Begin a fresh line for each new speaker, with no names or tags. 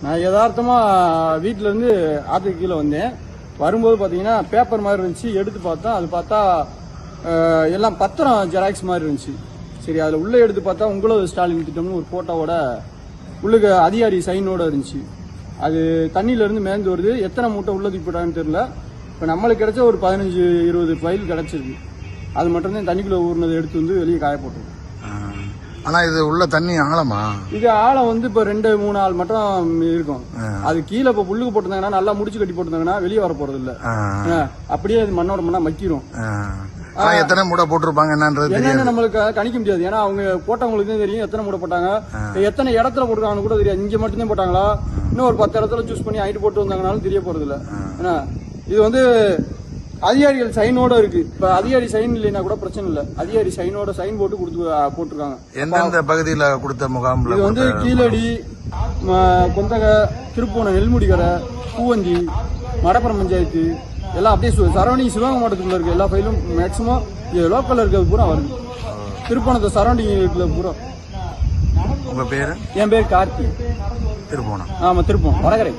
நான் யதார்த்தமாக வீட்டிலேருந்து ஆற்றுக்கு கீழே வந்தேன். வரும்போது பார்த்தீங்கன்னா பேப்பர் மாதிரி இருந்துச்சு. எடுத்து பார்த்தா அது பார்த்தா எல்லாம் பத்திரம் ஜெராக்ஸ் மாதிரி இருந்துச்சு. சரி, அதில் உள்ளே எடுத்து பார்த்தா உங்களோட ஸ்டாலின் திட்டம்னு ஒரு ஃபோட்டோவோட உள்ளுக்கு அதிகாரி சைனோட இருந்துச்சு. அது தண்ணியிலேருந்து மேய்ந்து வருது. எத்தனை மூட்டை உள்ள தூக்கி போட்டாங்கன்னு தெரியல. இப்போ நம்மளுக்கு கிடைச்ச ஒரு 15-20 ஃபைல் கிடச்சிருக்கு. அது மட்டும்தான் தண்ணிக்குள்ளே ஊறினதை எடுத்து வந்து வெளியே காய போட்டுருக்கு.
ஆனா இது உள்ள தண்ணி ஆழமா?
இது ஆழம் வந்து இப்ப 2-3 ஆள் மட்டும் இருக்கும். அது கீழே இப்ப புல்லுக்கு போட்டிருந்தாங்கன்னா நல்லா முடிச்சு கட்டி போட்டிருந்தாங்கன்னா வெளியே வர போறது இல்ல. அப்படியே அது மண்ணோட மண்ணா மக்கிரும்.
எத்தனை மூடை போட்டிருப்பாங்க என்னன்னு
நம்மளுக்கு கணிக்க முடியாது. ஏன்னா அவங்க போட்டவங்களுக்கு தெரியும் எத்தனை மூடை போட்டாங்க, எத்தனை இடத்துல போட்டுருக்காங்கன்னு கூட தெரியாது. இங்க மட்டும்தான் போட்டாங்களா, இன்னும் ஒரு 10 இடத்துல சூஸ் பண்ணி ஆயிட்டு போட்டு வந்தாங்கனாலும் தெரிய போறது இல்ல. ஏன்னா இது வந்து அதிகாரிகள் சைனோட இருக்கு. இப்ப அதிகாரி சைன் இல்லைன்னா கூட பிரச்சனை இல்ல. அதிகாரி சைனோட சைன் போட்டு போட்டிருக்காங்க.
எந்தெந்த பகுதியில கொடுத்த முகாம்?
இது வந்து கீழடி, கொந்தக, திருப்பூணம், நெல்முடிகரை, பூவந்தி, மடப்புறம் பஞ்சாயத்து எல்லாம் அப்படியே சரௌண்டிங் சிவகங்கை மாவட்டத்தில் இருக்கு. எல்லா ஃபைலும் மேக்சிமம் லோக்கல்ல இருக்கிறது பூரா வருது. திருப்பணத்தை சரௌண்டிங் இருக்கிற பூரா.
உங்க பேரு?
என் பேர் கார்த்தி.
திருப்போணம்.
ஆமா, திருப்போணம், வடகரை.